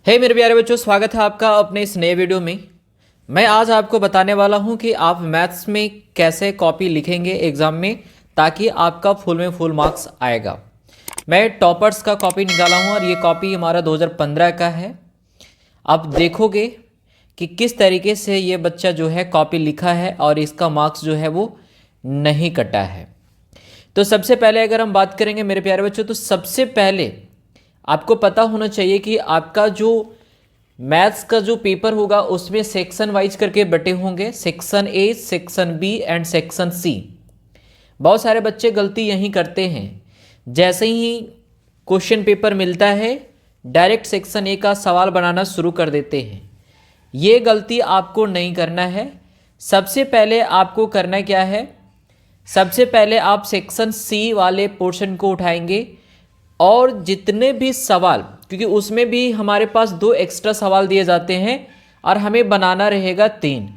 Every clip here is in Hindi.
हे मेरे प्यारे बच्चों, स्वागत है आपका अपने इस नए वीडियो में। मैं आज आपको बताने वाला हूं कि आप मैथ्स में कैसे कॉपी लिखेंगे एग्ज़ाम में, ताकि आपका फुल में फुल मार्क्स आएगा। मैं टॉपर्स का कॉपी निकाला हूं और ये कॉपी हमारा 2015 का है। आप देखोगे कि किस तरीके से ये बच्चा जो है कॉपी लिखा है और इसका मार्क्स जो है वो नहीं कटा है। तो सबसे पहले अगर हम बात करेंगे मेरे प्यारे बच्चों, तो सबसे पहले आपको पता होना चाहिए कि आपका जो मैथ्स का जो पेपर होगा उसमें सेक्शन वाइज करके बटे होंगे, section A, section B and section C. बहुत सारे बच्चे गलती यही करते हैं, जैसे ही क्वेश्चन पेपर मिलता है डायरेक्ट सेक्शन ए का सवाल बनाना शुरू कर देते हैं। ये गलती आपको नहीं करना है। सबसे पहले आपको करना क्या है, सबसे पहले आप सेक्शन सी वाले पोर्शन को उठाएंगे और जितने भी सवाल, क्योंकि उसमें भी हमारे पास 2 एक्स्ट्रा सवाल दिए जाते हैं और हमें बनाना रहेगा 3।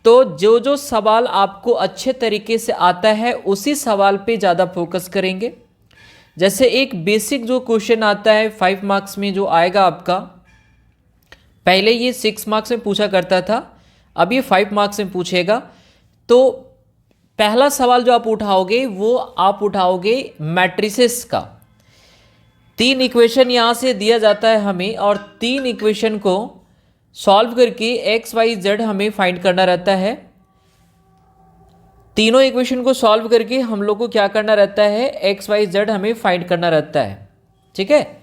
तो जो जो सवाल आपको अच्छे तरीके से आता है उसी सवाल पे ज़्यादा फोकस करेंगे। जैसे एक बेसिक जो क्वेश्चन आता है 5 मार्क्स में जो आएगा आपका, पहले ये 6 मार्क्स में पूछा करता था, अब ये 5 मार्क्स में पूछेगा। तो पहला सवाल जो आप उठाओगे वो आप उठाओगे मैट्रिसेस का। 3 इक्वेशन यहाँ से दिया जाता है हमें और 3 इक्वेशन को सॉल्व करके एक्स वाई जेड हमें फाइंड करना रहता है। तीनों इक्वेशन को सॉल्व करके हम लोग को क्या करना रहता है, एक्स वाई जेड हमें फाइंड करना रहता है। ठीक है,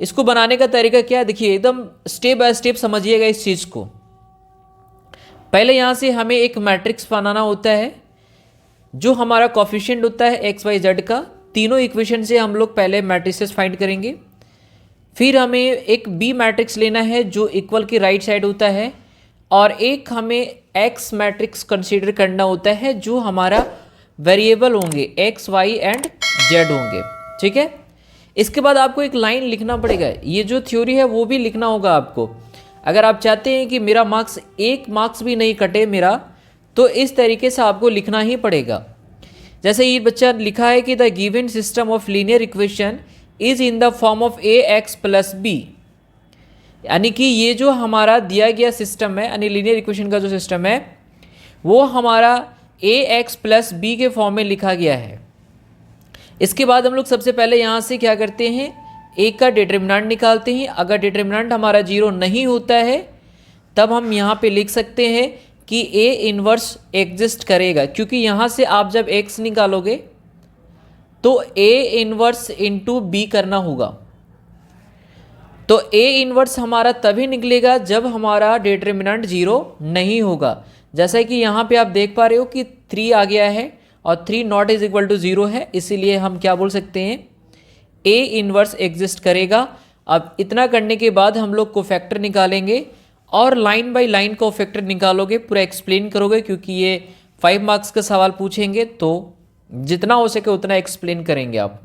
इसको बनाने का तरीका क्या है, देखिए एकदम स्टेप बाय स्टेप समझिएगा इस चीज़ को। पहले यहाँ से हमें एक मैट्रिक्स बनाना होता है, जो हमारा कोफिशिएंट होता है एक्स वाई जेड का। तीनों इक्वेशन से हम लोग पहले मैट्रिसेस फाइंड करेंगे। फिर हमें एक बी मैट्रिक्स लेना है जो इक्वल की राइट साइड होता है, और एक हमें एक्स मैट्रिक्स कंसीडर करना होता है जो हमारा वेरिएबल होंगे, एक्स वाई एंड जेड होंगे। ठीक है, इसके बाद आपको एक लाइन लिखना पड़ेगा। ये जो थ्योरी है वो भी लिखना होगा आपको। अगर आप चाहते हैं कि मेरा मार्क्स 1 मार्क्स भी नहीं कटे मेरा, तो इस तरीके से आपको लिखना ही पड़ेगा। जैसे ये बच्चा लिखा है कि the given system of linear equation is in the form of A X plus B, यानी कि ये जो हमारा दिया गया सिस्टम है, यानी लीनियर इक्वेशन का जो सिस्टम है वो हमारा ए एक्स प्लस बी के फॉर्म में लिखा गया है। इसके बाद हम लोग सबसे पहले यहाँ से क्या करते हैं, ए का डिटरमिनेंट निकालते हैं। अगर डिटरमिनेंट हमारा 0 नहीं होता है तब हम यहाँ पे लिख सकते हैं कि ए इन्वर्स एग्जिस्ट करेगा, क्योंकि यहाँ से आप जब x निकालोगे तो ए इन्वर्स इंटू बी करना होगा। तो ए इन्वर्स हमारा तभी निकलेगा जब हमारा डिटरमिनेंट 0 नहीं होगा। जैसा कि यहाँ पे आप देख पा रहे हो कि 3 आ गया है और 3 नॉट इज इक्वल टू 0 है, इसीलिए हम क्या बोल सकते हैं, ए इन्वर्स एग्जिस्ट करेगा। अब इतना करने के बाद हम लोग कोफैक्टर निकालेंगे और लाइन बाय लाइन को फैक्टर निकालोगे, पूरा एक्सप्लेन करोगे, क्योंकि ये 5 मार्क्स का सवाल पूछेंगे तो जितना हो सके उतना एक्सप्लेन करेंगे आप।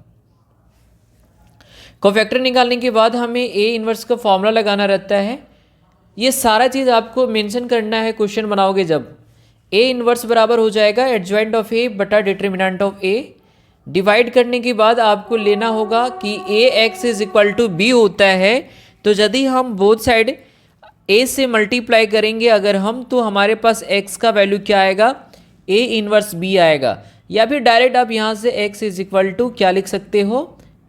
कोफैक्टर निकालने के बाद हमें ए इन्वर्स का फॉर्मूला लगाना रहता है। ये सारा चीज़ आपको मेंशन करना है क्वेश्चन बनाओगे जब। ए इन्वर्स बराबर हो जाएगा एडजॉइंट ऑफ ए बटा डिटरमिनेंट ऑफ ए। डिवाइड करने के बाद आपको लेना होगा कि A X is equal to B होता है, तो यदि हम बोथ साइड ए से मल्टीप्लाई करेंगे अगर हम, तो हमारे पास x का वैल्यू क्या आएगा, a इन्वर्स b आएगा। या फिर डायरेक्ट आप यहाँ से x इज इक्वल टू क्या लिख सकते हो,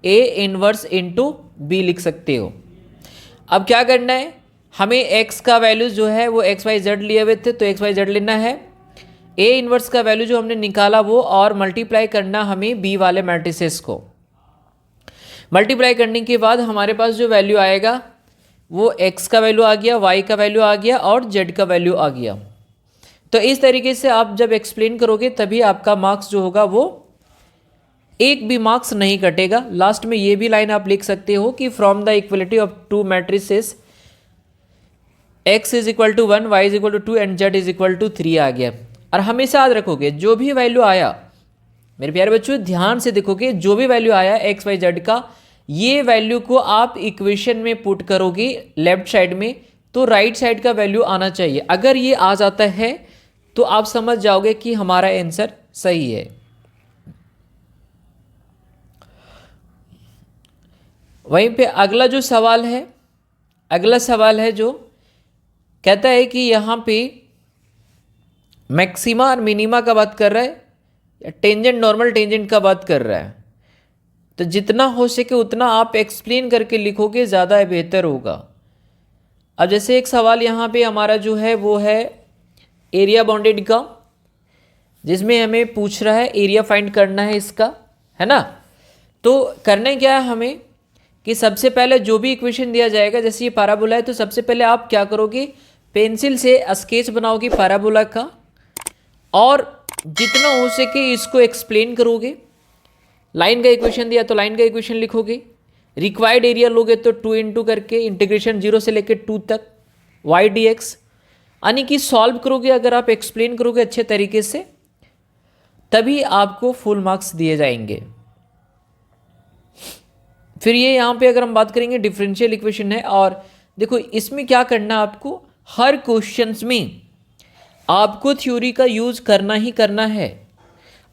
a इन्वर्स इंटू बी लिख सकते हो। अब क्या करना है, हमें x का वैल्यू जो है वो एक्स वाई जेड लिए हुए थे, तो एक्स वाई जेड लेना है। a इन्वर्स का वैल्यू जो हमने निकाला वो, और मल्टीप्लाई करना हमें b वाले मैट्रिसेस को। मल्टीप्लाई करने के बाद हमारे पास जो वैल्यू आएगा वो x का वैल्यू आ गया, y का वैल्यू आ गया और z का वैल्यू आ गया। तो इस तरीके से आप जब एक्सप्लेन करोगे तभी आपका मार्क्स जो होगा वो 1 भी मार्क्स नहीं कटेगा। लास्ट में ये भी लाइन आप लिख सकते हो कि from the equality of 2 matrices x is equal to 1, y is equal to 2 and z is equal to 3 आ गया। और हमेशा याद रखोगे जो भी वैल्यू आया, मेरे प्यारे बच्चों ध्यान से देखोगे, जो भी वैल्यू आया एक्स वाई जेड का, ये वैल्यू को आप इक्वेशन में पुट करोगे लेफ्ट साइड में, तो राइट साइड का वैल्यू आना चाहिए। अगर ये आ जाता है तो आप समझ जाओगे कि हमारा आंसर सही है। वहीं पे अगला जो सवाल है, अगला सवाल है जो कहता है कि यहाँ पे मैक्सिमा और मिनिमा का बात कर रहा है या टेंजेंट नॉर्मल टेंजेंट का बात कर रहा है। तो जितना हो सके उतना आप एक्सप्लेन करके लिखोगे ज़्यादा बेहतर होगा। अब जैसे एक सवाल यहाँ पे हमारा जो है वो है एरिया बाउंडेड का, जिसमें हमें पूछ रहा है एरिया फाइंड करना है इसका, है ना। तो करना क्या है हमें कि सबसे पहले जो भी इक्वेशन दिया जाएगा, जैसे ये पैराबोला है तो सबसे पहले आप क्या करोगे, पेंसिल से स्केच बनाओगे पैराबोला का और जितना हो सके इसको एक्सप्लेन करोगे। लाइन का इक्वेशन दिया तो लाइन का इक्वेशन लिखोगे, रिक्वायर्ड एरिया लोगे तो 2 इंटू करके इंटीग्रेशन 0 से लेकर 2 तक y dx, यानी कि सॉल्व करोगे। अगर आप एक्सप्लेन करोगे अच्छे तरीके से तभी आपको फुल मार्क्स दिए जाएंगे। फिर ये यहाँ पे अगर हम बात करेंगे डिफरेंशियल इक्वेशन है, और देखो इसमें क्या करना है आपको, हर क्वेश्चंस में आपको थ्योरी का यूज करना ही करना है।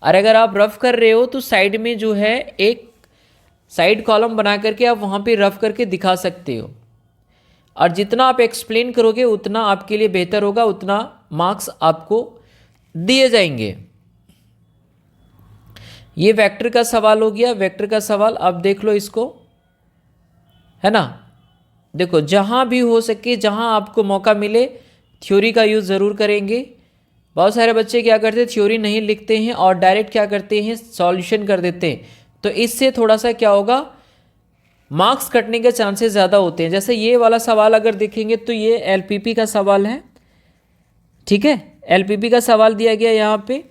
और अगर आप रफ कर रहे हो तो साइड में जो है एक साइड कॉलम बना करके आप वहाँ पे रफ करके दिखा सकते हो, और जितना आप एक्सप्लेन करोगे उतना आपके लिए बेहतर होगा, उतना मार्क्स आपको दिए जाएंगे। ये वेक्टर का सवाल हो गया। वेक्टर का सवाल आप देख लो इसको, है ना। देखो जहाँ भी हो सके, जहाँ आपको मौका मिले थ्योरी का यूज़ ज़रूर करेंगे। बहुत सारे बच्चे क्या करते हैं, थ्योरी नहीं लिखते हैं और डायरेक्ट क्या करते हैं, सॉल्यूशन कर देते हैं। तो इससे थोड़ा सा क्या होगा, मार्क्स कटने के चांसेस ज़्यादा होते हैं। जैसे ये वाला सवाल अगर देखेंगे तो ये एलपीपी का सवाल है, ठीक है। एलपीपी का सवाल दिया गया यहाँ पे,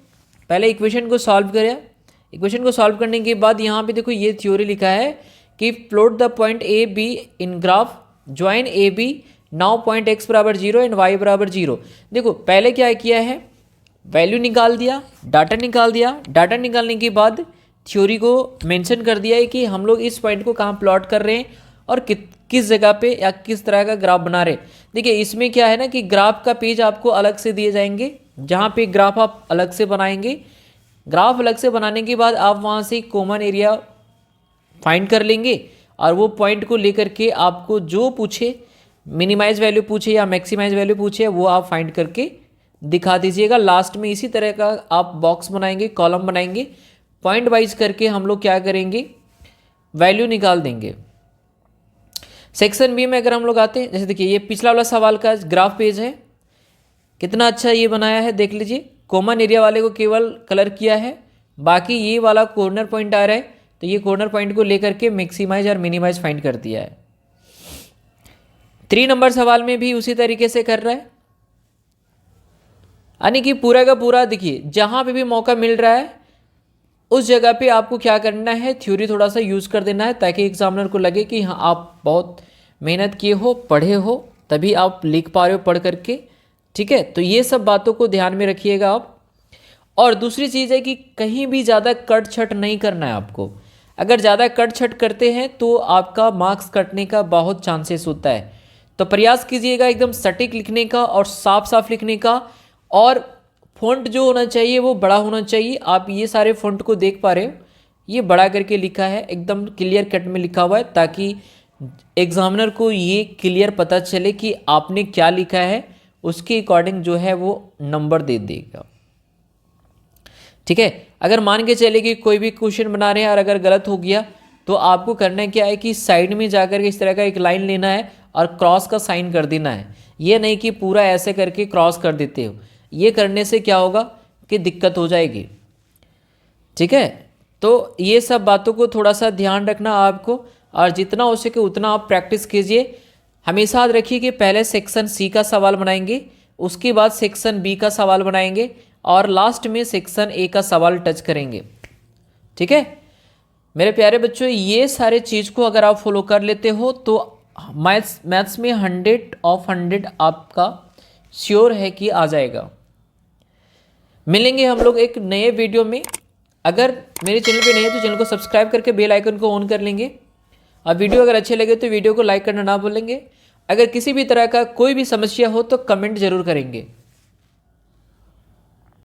पहले इक्वेशन को सॉल्व करें। इक्वेशन को सॉल्व करने के बाद यहाँ पे देखो ये थ्योरी लिखा है कि plot the point A B in graph, join A B, now point x बराबर 0 एंड y बराबर 0। देखो पहले क्या किया है, वैल्यू निकाल दिया, डाटा निकाल दिया। डाटा निकालने के बाद थ्योरी को मेंशन कर दिया है कि हम लोग इस पॉइंट को कहाँ प्लॉट कर रहे हैं और किस जगह पे या किस तरह का ग्राफ बना रहे। देखिए इसमें क्या है ना कि ग्राफ का पेज आपको अलग से दिए जाएंगे, जहाँ पे ग्राफ आप अलग से बनाएंगे। ग्राफ अलग से बनाने के बाद आप वहाँ से कॉमन एरिया फाइंड कर लेंगे और वो पॉइंट को लेकर के आपको जो पूछे, मिनिमाइज वैल्यू पूछे या मैक्सिमाइज वैल्यू पूछे, वो आप फाइंड करके दिखा दीजिएगा। लास्ट में इसी तरह का आप बॉक्स बनाएंगे, कॉलम बनाएंगे, पॉइंट वाइज करके हम लोग क्या करेंगे, वैल्यू निकाल देंगे। सेक्शन बी में अगर हम लोग आते हैं, जैसे देखिए ये पिछला वाला सवाल का ग्राफ पेज है, कितना अच्छा ये बनाया है, देख लीजिए। कॉमन एरिया वाले को केवल कलर किया है, बाकी ये वाला कॉर्नर पॉइंट आ रहा है तो ये कॉर्नर पॉइंट को लेकर के मैक्सिमाइज और मिनिमाइज फाइंड कर दिया है। 3 नंबर सवाल में भी उसी तरीके से कर रहा है, यानी कि पूरा का पूरा देखिए जहाँ पे भी मौका मिल रहा है उस जगह पे आपको क्या करना है, थ्योरी थोड़ा सा यूज़ कर देना है, ताकि एग्जामिनर को लगे कि हाँ आप बहुत मेहनत किए हो, पढ़े हो, तभी आप लिख पा रहे हो पढ़ करके, ठीक है। तो ये सब बातों को ध्यान में रखिएगा आप। और दूसरी चीज़ है कि कहीं भी ज़्यादा कट छट नहीं करना है आपको। अगर ज़्यादा कट छट करते हैं तो आपका मार्क्स कटने का बहुत चांसेस होता है। तो प्रयास कीजिएगा एकदम सटीक लिखने का और साफ साफ लिखने का, और फ़ॉन्ट जो होना चाहिए वो बड़ा होना चाहिए। आप ये सारे फ़ॉन्ट को देख पा रहे हो, ये बड़ा करके लिखा है, एकदम क्लियर कट में लिखा हुआ है, ताकि एग्जामिनर को ये क्लियर पता चले कि आपने क्या लिखा है, उसके अकॉर्डिंग जो है वो नंबर दे देगा, ठीक है। अगर मान के चले कि कोई भी क्वेश्चन बना रहे हैं और अगर गलत हो गया तो आपको करना क्या है कि साइड में जाकर के इस तरह का एक लाइन लेना है और क्रॉस का साइन कर देना है। ये नहीं कि पूरा ऐसे करके क्रॉस कर देते हो, ये करने से क्या होगा कि दिक्कत हो जाएगी, ठीक है। तो ये सब बातों को थोड़ा सा ध्यान रखना आपको, और जितना हो सके उतना आप प्रैक्टिस कीजिए। हमेशा याद रखिए कि पहले सेक्शन सी का सवाल बनाएंगे, उसके बाद सेक्शन बी का सवाल बनाएंगे और लास्ट में सेक्शन ए का सवाल टच करेंगे, ठीक है। मेरे प्यारे बच्चों, ये सारे चीज़ को अगर आप फॉलो कर लेते हो तो मैथ्स में 100 ऑफ 100 आपका श्योर है कि आ जाएगा। मिलेंगे हम लोग एक नए वीडियो में। अगर मेरे चैनल पे नए हैं तो चैनल को सब्सक्राइब करके बेल आइकन को ऑन कर लेंगे, और वीडियो अगर अच्छे लगे तो वीडियो को लाइक करना ना भूलेंगे। अगर किसी भी तरह का कोई भी समस्या हो तो कमेंट जरूर करेंगे।